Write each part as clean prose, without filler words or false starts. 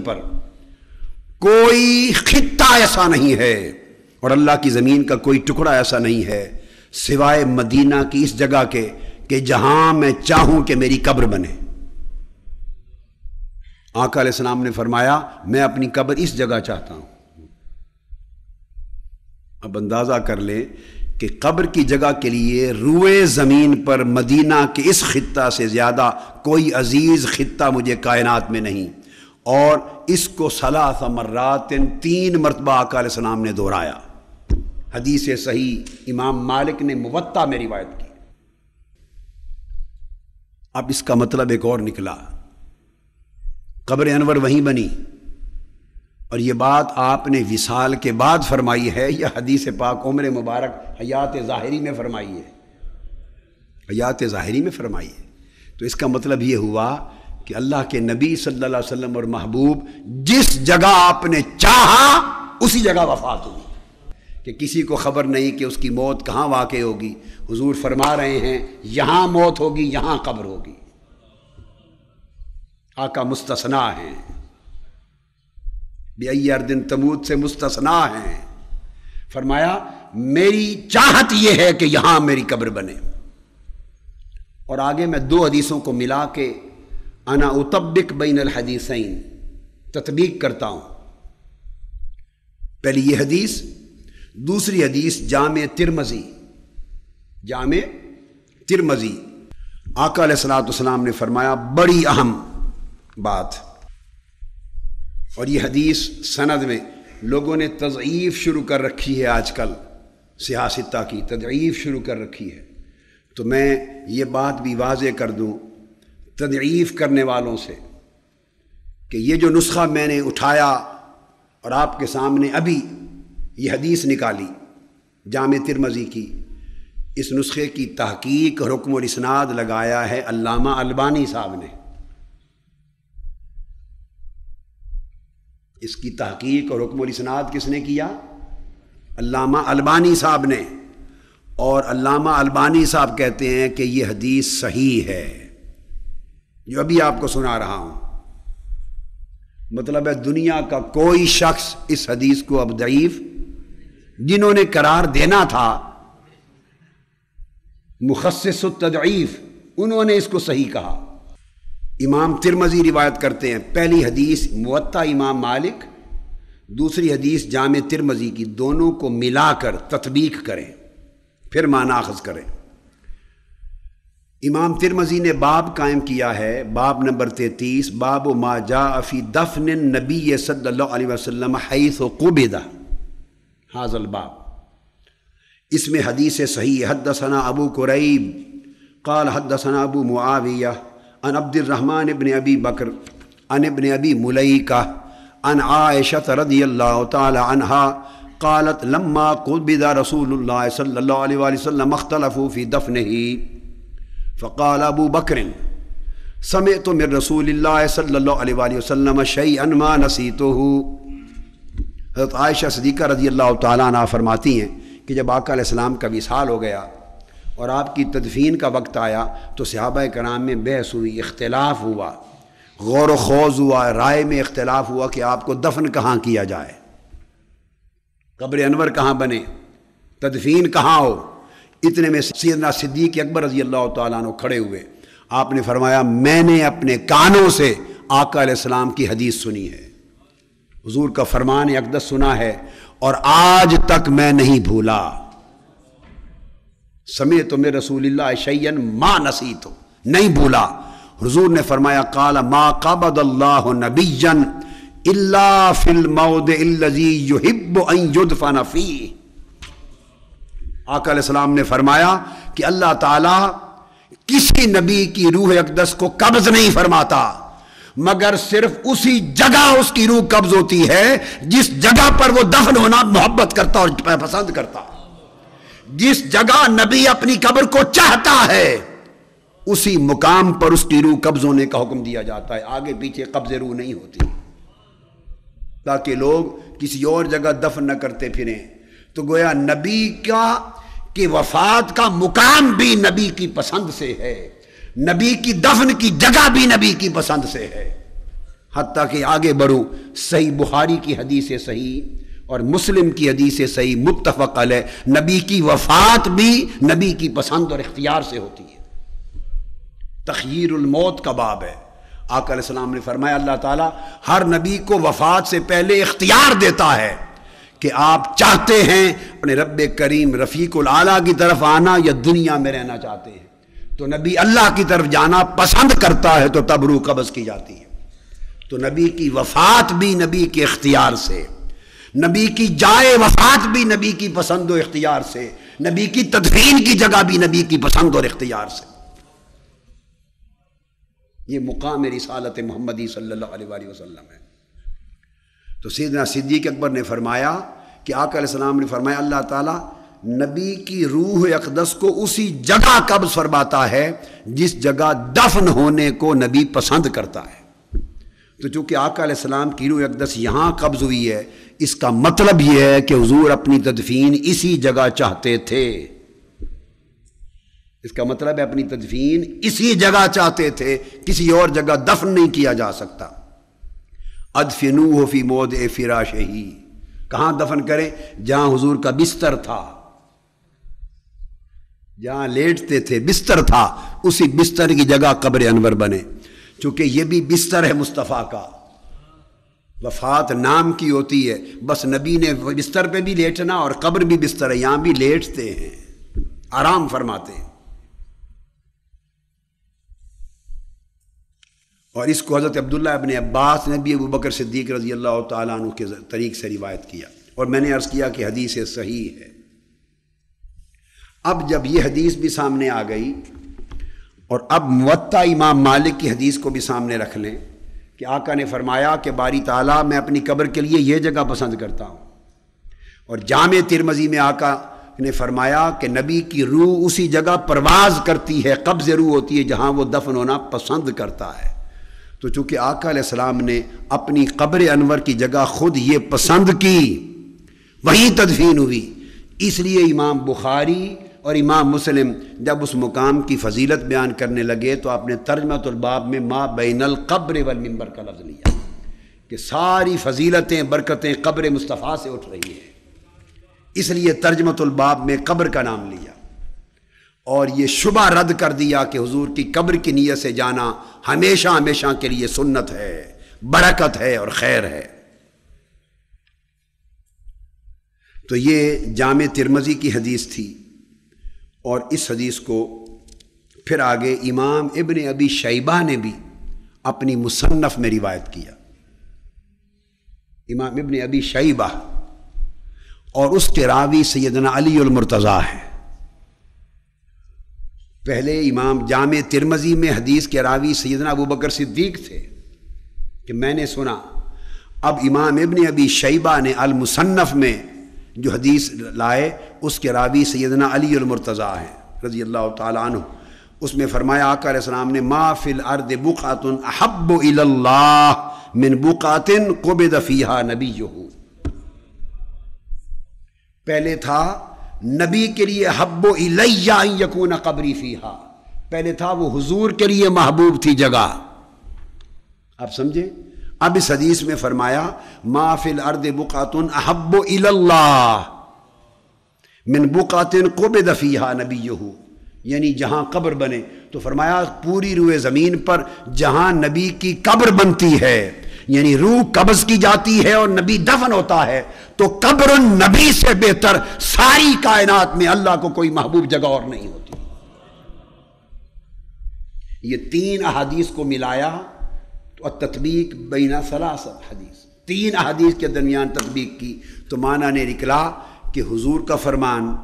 پر کوئی خطہ ایسا نہیں ہے اور اللہ کی زمین کا کوئی ٹکڑا ایسا نہیں ہے سوائے مدینہ کی اس جگہ کے کہ جہاں میں چاہوں کہ میری قبر بنے۔ آقا علیہ السلام نے فرمایا میں اپنی قبر اس جگہ چاہتا ہوں۔ اب اندازہ کر لیں کہ قبر کی جگہ کے لیے روئے زمین پر مدینہ کے اس خطہ سے زیادہ کوئی عزیز خطہ مجھے کائنات میں نہیں، اور اس کو ثلاث مرات 3 مرتبہ آقا علیہ السلام نے دہرایا۔ حدیث صحیح امام مالک نے موطا میں روایت کی۔ اب اس کا مطلب ایک اور نکلا، قبر انور وہیں بنی، اور یہ بات آپ نے وصال کے بعد فرمائی ہے یا حدیث پاک عمر مبارک حیات ظاہری میں فرمائی ہے؟ حیات ظاہری میں فرمائی ہے۔ تو اس کا مطلب یہ ہوا کہ اللہ کے نبی صلی اللہ علیہ وسلم اور محبوب جس جگہ آپ نے چاہا اسی جگہ وفات ہوئی، کہ کسی کو خبر نہیں کہ اس کی موت کہاں واقع ہوگی۔ حضور فرما رہے ہیں یہاں موت ہوگی، یہاں قبر ہوگی۔ آقا مستثنا ہیں، بِأَيِّ أَرْضٍ تَمُوتُ سے مستثنا ہیں۔ فرمایا میری چاہت یہ ہے کہ یہاں میری قبر بنے۔ اور آگے میں 2 حدیثوں کو ملا کے انا اطبق بین الحدیثین تطبیق کرتا ہوں۔ پہلی یہ حدیث، دوسری حدیث جامع ترمذی، جامع ترمذی۔ آقا علیہ السلام نے فرمایا بڑی اہم بات، اور یہ حدیث سند میں لوگوں نے تضعیف شروع کر رکھی ہے، آج کل سیاستہ کی تضعیف شروع کر رکھی ہے، تو میں یہ بات بھی واضح کر دوں تضعیف کرنے والوں سے کہ یہ جو نسخہ میں نے اٹھایا اور آپ کے سامنے ابھی یہ حدیث نکالی جامع ترمذی کی، اس نسخے کی تحقیق اور حکم الاسناد لگایا ہے علامہ البانی صاحب نے۔ اس کی تحقیق اور حکم الاسناد کس نے کیا؟ علامہ البانی صاحب نے۔ اور علامہ البانی صاحب کہتے ہیں کہ یہ حدیث صحیح ہے، جو ابھی آپ کو سنا رہا ہوں۔ مطلب ہے دنیا کا کوئی شخص اس حدیث کو اب ضعیف، جنہوں نے قرار دینا تھا مخصص التضعیف، انہوں نے اس کو صحیح کہا۔ امام ترمذی روایت کرتے ہیں پہلی حدیث موطا امام مالک، دوسری حدیث جامع ترمذی کی، دونوں کو ملا کر تطبیق کریں پھر معنی اخذ کریں۔ امام ترمذی نے باب قائم کیا ہے، باب نمبر 33، باب ما جاء فی دفن النبی صلی اللہ علیہ وسلم حیث قبض، ھذا الباب۔ اس میں حدیث صحیح حدثنا ابو قریب قال حدثنا ابو معاویہ عن عبد الرحمن ابن ابی بکر عن ابن ابی ملیکہ عن عائشہ رضی اللہ تعالی عنہا قالت لما قبض رسول اللہ صلی اللہ علیہ وآلہ وسلم اختلفوا فی دفنہ فقال ابو بکر سمعت من رسول اللہ صلی اللہ علیہ وآلہ وسلم شیئا ما نسیتہ۔ حضرت عائشہ صدیقہ رضی اللہ تعالیٰ عنہ فرماتی ہیں کہ جب آقا علیہ السلام کا وصال ہو گیا اور آپ کی تدفین کا وقت آیا تو صحابہ کرام میں بحث ہوئی، اختلاف ہوا، غور و خوض ہوا، رائے میں اختلاف ہوا کہ آپ کو دفن کہاں کیا جائے، قبر انور کہاں بنے، تدفین کہاں ہو۔ اتنے میں سیدنا صدیق اکبر رضی اللہ تعالیٰ عنہ کھڑے ہوئے۔ آپ نے فرمایا میں نے اپنے کانوں سے آقا علیہ السلام کی حدیث سنی ہے، حضور کا فرمان اقدس سنا ہے، اور آج تک میں نہیں بھولا۔ سمعت من رسول اللہ شیئا ما نسیتہ، نہیں بھولا۔ حضور نے فرمایا قال ما قبض اللہ نبیا الا فی الموضع الذی یحب ان یدفن فیہ۔ آقا علیہ السلام نے فرمایا کہ اللہ تعالیٰ کسی نبی کی روح اقدس کو قبض نہیں فرماتا، مگر صرف اسی جگہ اس کی روح قبض ہوتی ہے جس جگہ پر وہ دفن ہونا محبت کرتا اور پسند کرتا۔ جس جگہ نبی اپنی قبر کو چاہتا ہے اسی مقام پر اس کی روح قبض ہونے کا حکم دیا جاتا ہے، آگے پیچھے قبض روح نہیں ہوتی، تاکہ لوگ کسی اور جگہ دفن نہ کرتے پھریں۔ تو گویا نبی کی وفات کا مقام بھی نبی کی پسند سے ہے، نبی کی دفن کی جگہ بھی نبی کی پسند سے ہے۔ حتیٰ کہ آگے بڑھوں، صحیح بخاری کی حدیث صحیح اور مسلم کی حدیث صحیح متفق علیہ، نبی کی وفات بھی نبی کی پسند اور اختیار سے ہوتی ہے۔ تخییر الموت کا باب ہے۔ آقا علیہ السلام نے فرمایا اللہ تعالیٰ ہر نبی کو وفات سے پہلے اختیار دیتا ہے کہ آپ چاہتے ہیں اپنے رب کریم رفیق الاعلیٰ کی طرف آنا یا دنیا میں رہنا چاہتے ہیں، تو نبی اللہ کی طرف جانا پسند کرتا ہے تو تب روح قبض کی جاتی ہے۔ تو نبی کی وفات بھی نبی کے اختیار سے، نبی کی جائے وفات بھی نبی کی پسند و اختیار سے، نبی کی تدفین کی جگہ بھی نبی کی پسند اور اختیار سے۔ یہ مقام رسالت محمدی صلی اللہ علیہ وآلہ وسلم ہے۔ تو سیدنا صدیق اکبر نے فرمایا کہ آقا علیہ السلام نے فرمایا اللہ تعالیٰ نبی کی روح اقدس کو اسی جگہ قبض فرماتا ہے جس جگہ دفن ہونے کو نبی پسند کرتا ہے۔ تو چونکہ آقا علیہ السلام کی روح اقدس یہاں قبض ہوئی ہے، اس کا مطلب یہ ہے کہ حضور اپنی تدفین اسی جگہ چاہتے تھے۔ اس کا مطلب ہے اپنی تدفین اسی جگہ چاہتے تھے، کسی اور جگہ دفن نہیں کیا جا سکتا۔ ادفنوہ فی موضع فراشہ، کہاں دفن کریں؟ جہاں حضور کا بستر تھا، جہاں لیٹتے تھے بستر تھا، اسی بستر کی جگہ قبر انور بنے۔ چونکہ یہ بھی بستر ہے مصطفیٰ کا، وفات نام کی ہوتی ہے، بس نبی نے بستر پہ بھی لیٹنا اور قبر بھی بستر ہے، یہاں بھی لیٹتے ہیں، آرام فرماتے ہیں۔ اور اس کو حضرت عبداللہ ابن عباس نے بھی ابو بکر صدیق رضی اللہ تعالیٰ عنہ کے طریق سے روایت کیا، اور میں نے عرض کیا کہ حدیث صحیح ہے۔ اب جب یہ حدیث بھی سامنے آ گئی اور اب موطا امام مالک کی حدیث کو بھی سامنے رکھ لیں کہ آقا نے فرمایا کہ باری تعالیٰ میں اپنی قبر کے لیے یہ جگہ پسند کرتا ہوں، اور جامع ترمذی میں آقا نے فرمایا کہ نبی کی روح اسی جگہ پرواز کرتی ہے، قبض روح ہوتی ہے جہاں وہ دفن ہونا پسند کرتا ہے۔ تو چونکہ آقا علیہ السلام نے اپنی قبر انور کی جگہ خود یہ پسند کی، وہیں تدفین ہوئی، اس لیے امام بخاری اور امام مسلم جب اس مقام کی فضیلت بیان کرنے لگے تو آپ نے ترجمۃ الباب میں ما بین القبر والمنبر کا لفظ لیا کہ ساری فضیلتیں برکتیں قبر مصطفیٰ سے اٹھ رہی ہیں، اس لیے ترجمۃ الباب میں قبر کا نام لیا، اور یہ شبہ رد کر دیا کہ حضور کی قبر کی نیت سے جانا ہمیشہ ہمیشہ کے لیے سنت ہے، برکت ہے اور خیر ہے۔ تو یہ جامع ترمذی کی حدیث تھی، اور اس حدیث کو پھر آگے امام ابن ابی شیبہ نے بھی اپنی مصنف میں روایت کیا۔ امام ابن ابی شیبہ اور اس کے راوی سیدنا علی المرتضیٰ ہیں۔ پہلے امام جامع ترمذی میں حدیث کے راوی سیدنا ابو بکر صدیق تھے کہ میں نے سنا، اب امام ابن ابی شیبہ نے المصنف میں جو حدیث لائے اس کے راوی سیدنا علی المرتضیٰ ہیں رضی اللہ تعالیٰ عنہ۔ اس میں فرمایا آقا علیہ السلام نے ما فی الارض بقعۃ احب الی اللہ من بقعۃ قبض فیہا نبیہ، پہلے تھا نبی کے لیے حب الی ان یکون قبری فیہا، پہلے تھا وہ حضور کے لیے محبوب تھی جگہ۔ آپ سمجھے؟ اب اس حدیث میں فرمایا ما فی الارض بقعۃ احب الی اللہ من بقعۃ قبض فیہا نبیہ، یعنی جہاں قبر بنے، تو فرمایا پوری روئے زمین پر جہاں نبی کی قبر بنتی ہے، یعنی روح قبض کی جاتی ہے اور نبی دفن ہوتا ہے، تو قبر النبی سے بہتر ساری کائنات میں اللہ کو کوئی محبوب جگہ اور نہیں ہوتی۔ یہ تین احادیث کو ملایا تو التطبیق بین ثلاث حدیث، تین احادیث کے درمیان تطبیق کی تو معنی نے نکلا کہ حضور کا فرمان،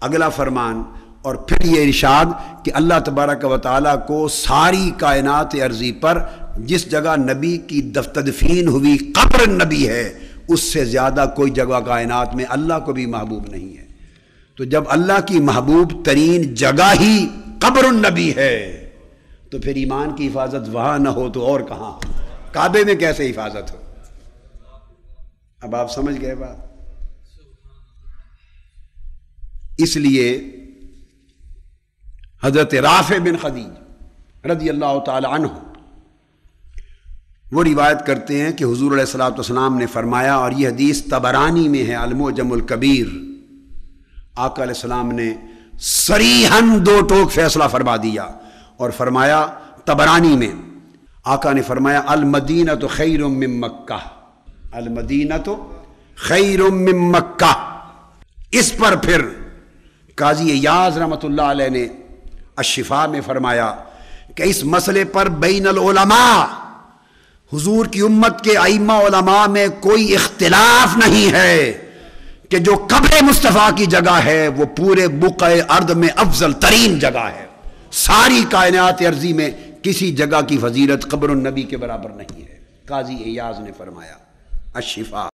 اگلا فرمان، اور پھر یہ ارشاد کہ اللہ تبارک و تعالیٰ کو ساری کائنات ارضی پر جس جگہ نبی کی تدفین ہوئی قبر نبی ہے، اس سے زیادہ کوئی جگہ کائنات میں اللہ کو بھی محبوب نہیں ہے۔ تو جب اللہ کی محبوب ترین جگہ ہی قبر النبی ہے تو پھر ایمان کی حفاظت وہاں نہ ہو تو اور کہاں؟ کعبے میں کیسے حفاظت ہو؟ اب آپ سمجھ گئے بات؟ اس لیے حضرت رافع بن خدیج رضی اللہ تعالی عنہ وہ روایت کرتے ہیں کہ حضور علیہ الصلوۃ والسلام نے فرمایا، اور یہ حدیث طبرانی میں ہے، المعجم الکبیر، آقا علیہ السلام نے صریحاً دو ٹوک فیصلہ فرما دیا اور فرمایا طبرانی میں، آقا نے فرمایا المدینۃ خیر من مکہ، المدینۃ خیر من مکہ۔ اس پر پھر قاضی ایاز رحمۃ اللہ علیہ نے الشفاء میں فرمایا کہ اس مسئلے پر بین العلماء، حضور کی امت کے ائمہ علماء میں کوئی اختلاف نہیں ہے کہ جو قبر مصطفیٰ کی جگہ ہے وہ پورے بقعہ ارض میں افضل ترین جگہ ہے، ساری کائنات ارضی میں کسی جگہ کی فضیلت قبر النبی کے برابر نہیں ہے، قاضی ایاز نے فرمایا الشفاء۔